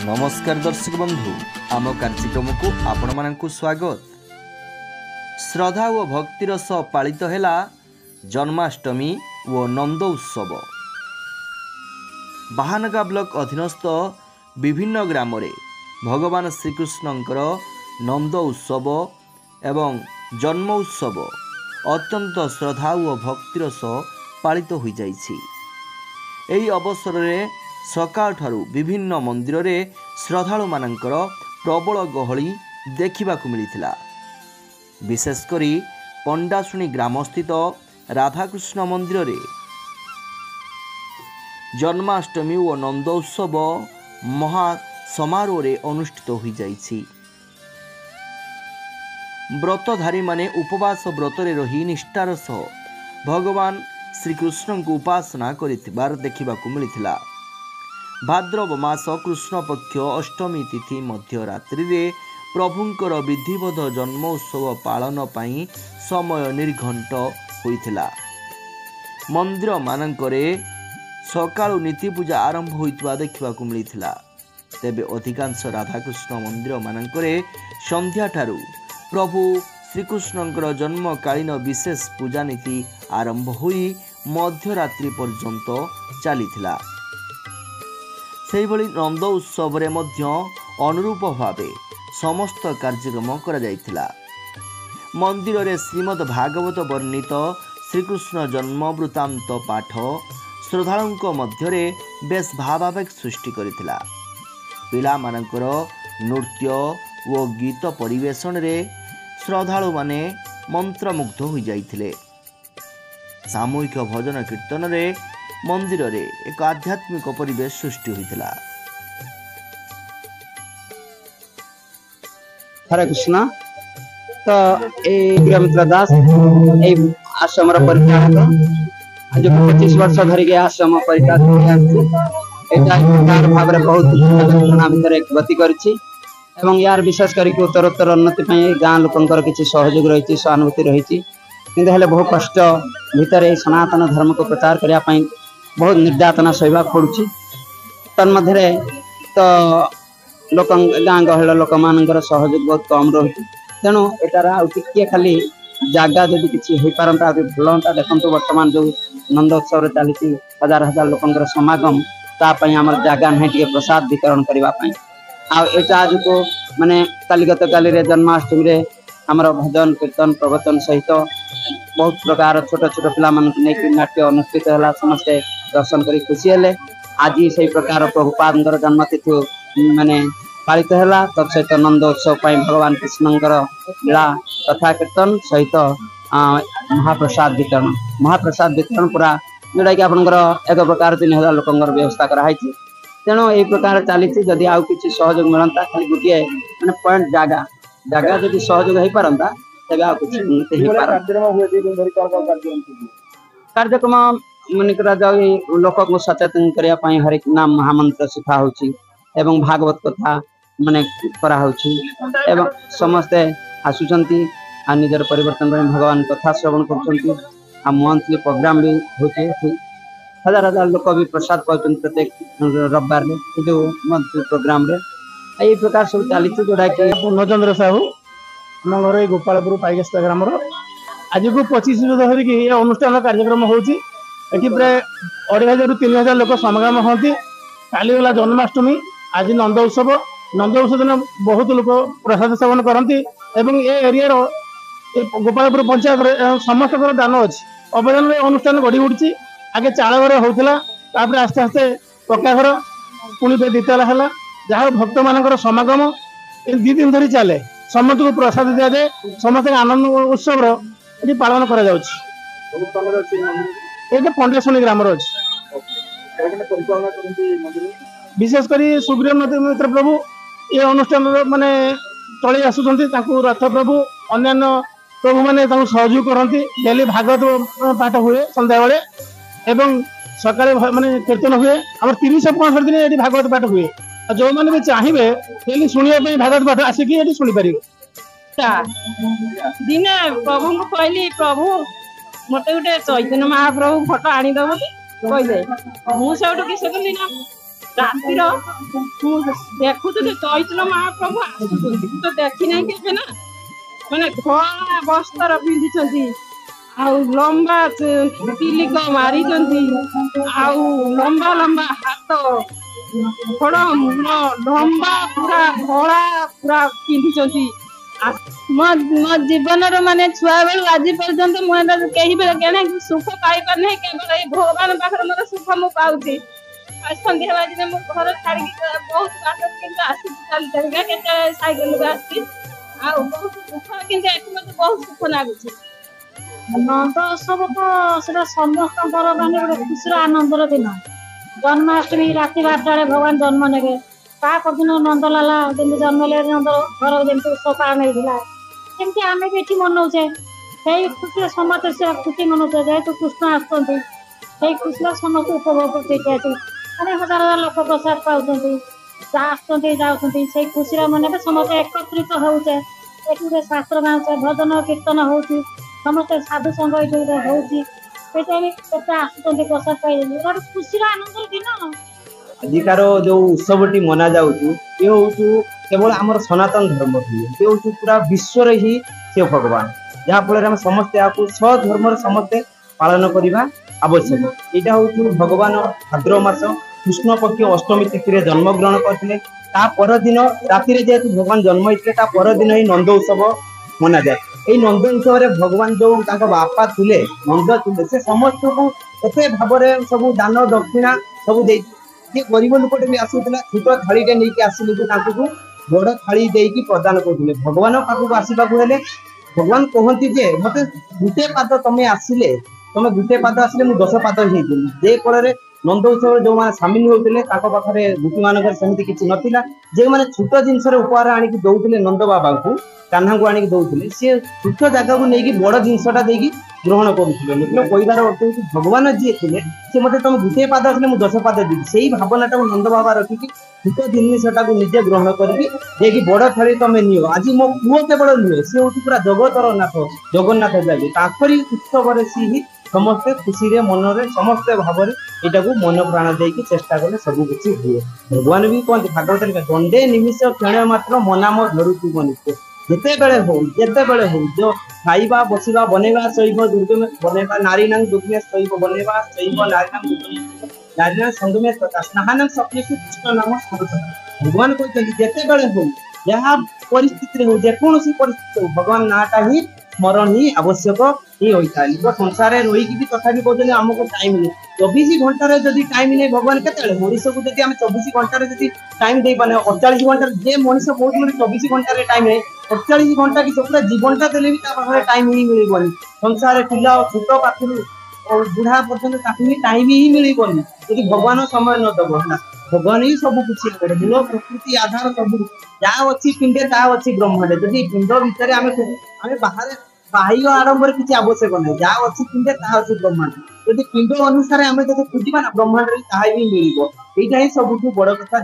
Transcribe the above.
नमस्कार दर्शक बंधु आम कार्यक्रम को आपण मानकु स्वागत। श्रद्धा और भक्तिर सह पालित हैला जन्माष्टमी और नंद उत्सव। बाहानगा ब्लॉक अधीनस्थ विभिन्न ग्राम रे भगवान श्रीकृष्णंकर नंद उत्सव एवं जन्म उत्सव अत्यंत श्रद्धा और भक्तिर सह पालित हो जाइछि। एही अवसर रे सकाळ ठारू विभिन्न मंदिर रे श्रद्धालु मानकर प्रबल गहली देखा मिलता। विशेषकर पंडाशुणी ग्रामस्थित राधाकृष्ण मंदिर रे जन्माष्टमी और नंदोत्सव महा समारोह रे अनुष्ठित हो जाइछि। व्रतधारी माने उपवास व्रत रे रही निष्ठार सह भगवान श्रीकृष्ण को उपासना करिथिबार देखा मिलता। भाद्रव मास कृष्ण पक्ष अष्टमी तिथि मध्य रात्रि रे प्रभुंकर विधिवत जन्मोत्सव पालन पाई समय निर्घंट होइथिला। मंदिर मानकरे सकाळु नीति पूजा आरंभ होइतबा देखिबाकू मिलिथिला। तेबे अधिकांश राधाकृष्ण मंदिर मानकरे संध्या ठारू प्रभु श्रीकृष्णंकर जन्मकालीन विशेष पूजा नीति आरंभ होई मध्यरात्रि पर्यंत चलीथिला। सेहिभଳି नंद उत्सव रे मध्य अनुरूप भावे समस्त कार्यक्रम करा जायथिला। मंदिर रे श्रीमद् भागवत वर्णित श्रीकृष्ण जन्म वृत्तांत पाठ श्रद्धालुंक मध्य रे बेस भावावेग सृष्टि करिथिला। पिला मानकर नृत्य और गीत परिवेशन रे श्रद्धालु माने मंत्रमुग्ध हो जाइथिले। सामूहिक भजन कीर्तन रे मंदिर रे एक आध्यात्मिक परिवेश सृष्टि होइतिला। हरे कृष्ण। तो प्रियमित्र दास आश्रम परिचालक आज 25 वर्ष धरिक आश्रम परिचालन भाव में बहुत भर गति करी यार विशेष करके उत्तरोत्तर उन्नति गाँ लोकंर किसी सहयोग रही सहानुभूति रही कि बहु कष्ट भितर सनातन धर्म को प्रचार करने बहुत निर्यातना सहवा पड़ुछि। तन्मध्य तो लोक गाँ गहल लोक मान सहयोग बहुत कम रही तेणु एटार आगे खाली जगह जब किसी हो पारता भल हाँ। देखो बर्तमान जो नंदोत्सव चली हजार हजार लोकंर समागम तापाई आम जगह ना टे प्रसाद वितरण करने आटा आज को माने कालीगत काली जन्माष्टमी आमर भजन कीर्तन प्रवचन सहित बहुत प्रकार छोट छोट पिला नाट्य अनुष्ठित है। समस्ते दर्शन कर खुशी हेले। आज से प्रकार प्रभुपाद जन्मतिथि माने पालित है। तब सहित नंदोत्सव भगवान कृष्णंकर लीला कथा कीर्तन सहित महाप्रसाद वितरण पूरा जोटा कि आपंकर एक प्रकार 3000 लोकंर व्यवस्था कराई। तेणु यही प्रकार चली जदि आउ कि सहयोग मिलता खाली गोटे मैंने पॉइंट जगह जदि सहयोग हो पारता तेज आ कुछ उन्नति कार्यक्रम मन लोक को सचेतन करने हरेक नाम महामंत्र शिखा हो भागवत कथा माने करा समस्ते आसुचंती आ निजर परिवर्तन भगवान कथा श्रवण कर मंथली प्रोग्राम भी होचे। हजार हजार लोक भी प्रसाद पाउछन प्रत्येक रविवार में जो मंथली प्रोग्राम रे यही प्रकार सब चली जोड़ा कि पूर्णचंद्र साहू आम घर गोपालपुर पाइगस्ता ग्राम आज को 25 धरिक अनुष्ठान कार्यक्रम होती प्राय 2500 ରୁ 3000 लोक समागम होती। काली गला जन्माष्टमी आज नंद उत्सव दिन बहुत लोक प्रसाद सेवन करती ये एरिया गोपालपुर पंचायत समस्त दान अच्छी अवदान अनुष्ठान गढ़ी उठी। आगे चाल घर होता आस्ते आस्ते पक्का घर पुणी द्वितीय है जहाँ भक्त मान समागम 2 दिन धरी चले समस्त को प्रसाद दि जाए समस्त आनंद उत्सव ये पालन करा पंडाशुणी ग्राम विशेषकर सुग्रीव मित्र प्रभु ये अनुष्ठान माने चली आसुंच रथ प्रभु अन्य प्रभु मैंने सहयोग करती। डेली भागवत पाठ हुए संध्या बेले एवं सकाଳେ माने कीर्तन हुए आम 30-35 दिन ये भागवत पाठ हुए जो मैंने भी चाहिए डेली शुणा भागवत पाठ आसिक शुणी पारे। दिने प्रभु को कहली प्रभु मत गोटे चैतन्य महाप्रभु फोटो आनीदब कहले मुझे किस कली ना ରାତିର ମୁଁ ଦେଖୁଥିଲି ଚୈତନ୍ୟ ମହାପ୍ରଭୁ ଆସୁଛନ୍ତି, ମୁଁ ତ ଦେଖି ନାହିଁ କେବେ ନା। ମାନେ ଧଳା ବସ୍ତ୍ର ପିନ୍ଧିଛନ୍ତି, ଆଉ ଲମ୍ବା ତିଲିକ ମାରିଛନ୍ତି, ଆଉ ଲମ୍ବା ଲମ୍ବା ହାତ, ବଡ ମୁଣ୍ଡ, ଲମ୍ବା ପୁରା ଧଳା ପୁରା ପିନ୍ଧିଛନ୍ତି। ମୋ ଜୀବନର ମାନେ ଛୁଆ ବେଳୁ ଆଜି ପର୍ଯ୍ୟନ୍ତ ମୁଁ ଏବେ କେହି କେଣେ ସୁଖ ପାଇପାରି ନାହିଁ, କେବଳ ଏଇ ଭଗବାନ ପାଖରେ ମୋର ସୁଖ ମୁଁ ପାଉଛି। ଆଜି ସନ୍ଧ୍ୟା ବାଜିଲେ ମୁଁ ଘର ଛାଡିକି ବହୁତ ବାଟ କିନ୍ତୁ ଆସିଛି ଚାଲି ଚାଲିକା, କେତେ ସାଇକେଲରେ ଆସିଛି, ଆଉ ବହୁତ ଦୁଃଖ, କିନ୍ତୁ ଏଠି ମତେ ବହୁତ ସୁଖ ଲାଗୁଛି। ନନ୍ଦ ଉତ୍ସବ ତ ସେଟା ସମସ୍ତଙ୍କର ମାନେ ଗୋଟେ ଖୁସିର ଆନନ୍ଦର ଦିନ। ଜନ୍ମାଷ୍ଟମୀ ରାତି 12ଟା ବେଳେ ଭଗବାନ ଜନ୍ମ ନେବେ, ତା ପରଦିନ ନନ୍ଦଲାଲା ଯେମିତି ଜନ୍ମ ହେଲେ ନନ୍ଦ ଘର ଯେମିତି ଉତ୍ସବ ପାଳନ ହେଇଥିଲା, ସେମିତି ଆମେ ବି ଏଠି ମନଉଛେ। ସେଇ ଖୁସିରେ ସମସ୍ତେ ସେ ଖୁସି ମନଉଛେ, ଯେହେତୁ କୃଷ୍ଣ ଆସୁଛନ୍ତି ସେଇ ଖୁସିରେ ସମସ୍ତେ ଉପଭୋଗ କରୁଛେ। ଏଠି ମାନେ ହଜାର ହଜାର ଲୋକ ପ୍ରସାଦ ପାଉଛନ୍ତି, ଆସୁଛନ୍ତି ଯାଉଛନ୍ତି, ସେଇ ଖୁସିରେ ମନେବେ ସମସ୍ତେ ଏକତ୍ରିତ ହଉଛେ। ଏଠି ଗୋଟେ ଶାସ୍ତ୍ର ଗାଉଛେ, ଭଜନ କୀର୍ତ୍ତନ ହଉଛି, ସମସ୍ତେ ସାଧୁ ସଂଘ ଏଠି ଗୋଟେ ହଉଛି, ସେଇଟା ବି କେତେ ଆସୁଛନ୍ତି ପ୍ରସାଦ ପାଇଛନ୍ତି, ଗୋଟେ ଖୁସିର ଆନନ୍ଦର ଦିନ। ଆଜିକାର ଯୋଉ ଉତ୍ସବଟି ମନା ଯାଉଛି, ଏ ହଉଛି କେବଳ ଆମର ସନାତନ ଧର୍ମ ନୁହେଁ, ଏ ହଉଛି ପୁରା ବିଶ୍ୱରେ ହିଁ ସେ ଭଗବାନ, ଯାହା ଫଳରେ ଆମେ ସମସ୍ତେ ଏହାକୁ ଧର୍ମରେ ସମସ୍ତେ ପାଳନ କରିବା ଆବଶ୍ୟକ। ଏଇଟା ହଉଛି ଭଗବାନ ଭାଦ୍ରବ ମାସ କୃଷ୍ଣ ପକ୍ଷ ଅଷ୍ଟମୀ ତିଥିରେ ଜନ୍ମଗ୍ରହଣ କରିଥିଲେ। ତା ପରଦିନ ରାତିରେ ଯେହେତୁ ଭଗବାନ ଜନ୍ମ ହେଇଥିଲେ, ତା ପରଦିନ ହିଁ ନନ୍ଦ ଉତ୍ସବ ମନାଯାଏ। ଏଇ ନନ୍ଦ ଉତ୍ସବରେ ଭଗବାନ ଯୋଉ ତାଙ୍କ ବାପା ଥିଲେ, ନନ୍ଦ ଥିଲେ, ସେ ସମସ୍ତଙ୍କୁ ଏତେ ଭାବରେ ସବୁ ଦାନ ଦକ୍ଷିଣା ସବୁ ଦେଇଥିଲେ। ଯିଏ ଗରିବ ଲୋକଟେ ବି ଆସୁଥିଲା, ଛୋଟ ଥାଳିଟେ ନେଇକି ଆସିଲେ ଯେ ତାଙ୍କୁ ବଡ ଥାଳି ଦେଇକି ପ୍ରଦାନ କରୁଥିଲେ। ଭଗବାନ ପାଖକୁ ଆସିବାକୁ ହେଲେ ଭଗବାନ କହନ୍ତି ଯେ ମତେ ଗୋଟେ ପାଦ ତମେ ଆସିଲେ, ତମେ ଗୋଟେ ପାଦ ଆସିଲେ ମୁଁ 10 ପାଦ ହେଇଥିଲି। ଯେ ଫଳରେ ନନ୍ଦ ଉତ୍ସବରେ ଯୋଉମାନେ ସାମିଲ ହଉଥିଲେ ତାଙ୍କ ପାଖରେ ଗୋପୀ ମାନଙ୍କର ସେମିତି କିଛି ନଥିଲା। ଯେଉଁମାନେ ଛୋଟ ଜିନିଷରେ ଉପହାର ଆଣିକି ଦଉଥିଲେ ନନ୍ଦ ବାବାଙ୍କୁ, କାହ୍ନାଙ୍କୁ ଆଣିକି ଦଉଥିଲେ, ସେ ଛୋଟ ଜାଗାକୁ ନେଇକି ବଡ ଜିନିଷଟା ଦେଇକି ଗ୍ରହଣ କରୁଥିଲେ। ଲୋକ କହିବାର ଅର୍ଥ ହଉଛି ଭଗବାନ ଯିଏ ଥିଲେ, ସେ ମତେ ତମେ ଗୋଟିଏ ପାଦ ଆସିଲେ ମୁଁ 10 ପାଦ ଦେବି। ସେଇ ଭାବନାଟାକୁ ନନ୍ଦ ବାବା ରଖିକି ଛୋଟ ଜିନିଷଟାକୁ ନିଜେ ଗ୍ରହଣ କରିକି ଦେଇକି ବଡ ଥାଳି ତମେ ନିଅ। ଆଜି ମୋ ପୁଅ କେବଳ ନୁହେଁ, ସେ ହଉଛି ପୁରା ଜଗତର ନାଥ, ଜଗନ୍ନାଥ ଯାବି ତାଙ୍କରି ଉତ୍ସବରେ ସିଏ ହିଁ ସମସ୍ତେ ଖୁସିରେ ମନରେ ସମସ୍ତେ ଭାବରେ ଏଇଟାକୁ ମନ ପ୍ରାଣ ଦେଇକି ଚେଷ୍ଟା କଲେ ସବୁ କିଛି ହୁଏ। ଭଗବାନ ବି କୁହନ୍ତି ଭାଗବତରେ, ଦଣ୍ଡେ ନିମିଷ କ୍ଷଣ ମାତ୍ର ମନାମ ଧରୁଛୁ ମନୁଷ୍ୟ। ଯେତେବେଳେ ହଉ ଯୋଉ ଖାଇବା ବସିବା ବନେଇବା ଶୋଇବ ଦୁର୍ଗମେ ବନେଇବା, ନାରୀ ନାଙ୍ଗ ଦୁର୍ଗମେ ଶୋଇବ ବନେଇବା ଶୋଇବ, ନାରୀ ନାଙ୍ଗ ଦୁର୍ଗମେ ନାରୀ ନାଙ୍ଗ ସଙ୍ଗମେ ପ୍ରକାଶ ନାହାନ ସ୍ୱପ୍ନକୁ କୃଷ୍ଣ ନାମ ସ୍ମରଣ। ଭଗବାନ କହିଛନ୍ତି ଯେତେବେଳେ ହଉ, ଯାହା ପରିସ୍ଥିତିରେ ହଉ, ଯେକୌଣସି ପରିସ୍ଥିତି ହଉ, ଭଗବାନ ନାଁଟା ହିଁ ସ୍ମରଣ ହିଁ ଆବଶ୍ୟକ ହିଁ ହୋଇଥାଏ। ଲୋକ ସଂସାରରେ ରହିକି ବି ତଥାପି କହୁଛନ୍ତି ଆମକୁ ଟାଇମ ନେଇ, 24 ଘଣ୍ଟାରେ ଯଦି ଟାଇମ ନେଇ ଭଗବାନ କେତେବେଳେ ମଣିଷକୁ ଯଦି ଆମେ 24 ଘଣ୍ଟାରେ ଯଦି ଟାଇମ ଦେଇପାରୁନେ, 48 ଘଣ୍ଟାରେ ଯେ ମଣିଷ କହୁଛି 24 ଘଣ୍ଟାରେ ଟାଇମ ନାହିଁ, 48 ଘଣ୍ଟା କି ପୁରା ଜୀବନଟା ଦେଲେ ବି ତା ପାଖରେ ଟାଇମ ହିଁ ମିଳିବନି। ସଂସାରରେ ପିଲା ଛୋଟ ପାଖରୁ ବୁଢା ପର୍ଯ୍ୟନ୍ତ ତାକୁ ହିଁ ଟାଇମ ହିଁ ମିଳିବନି ଯଦି ଭଗବାନ ସମୟ ନ ଦବ ହେଲା। ଭଗବାନ ହିଁ ସବୁ କିଛି କରେ, ମୂଳ ପ୍ରକୃତି ଆଧାର ସବୁ, ଯାହା ଅଛି ପିଣ୍ଡେ ତାହା ଅଛି ବ୍ରହ୍ମାଣ୍ଡେ। ଯଦି ପିଣ୍ଡ ଭିତରେ ଆମେ ବାହାରେ ବାହ୍ୟ ଆଡମ୍ବର କିଛି ଆବଶ୍ୟକ ନାହିଁ, ଯାହା ଅଛି ପିଣ୍ଡେ ତାହା ଅଛି ବ୍ରହ୍ମାଣ୍ଡ। ଯଦି ପିଣ୍ଡ ଅନୁସାରେ ଆମେ ଯଦି ଖୋଜିବା ନା, ବ୍ରହ୍ମାଣ୍ଡରେ ତାହା ହିଁ ମିଳିବ। ଏଇଟା ହିଁ ସବୁଠୁ ବଡ କଥା।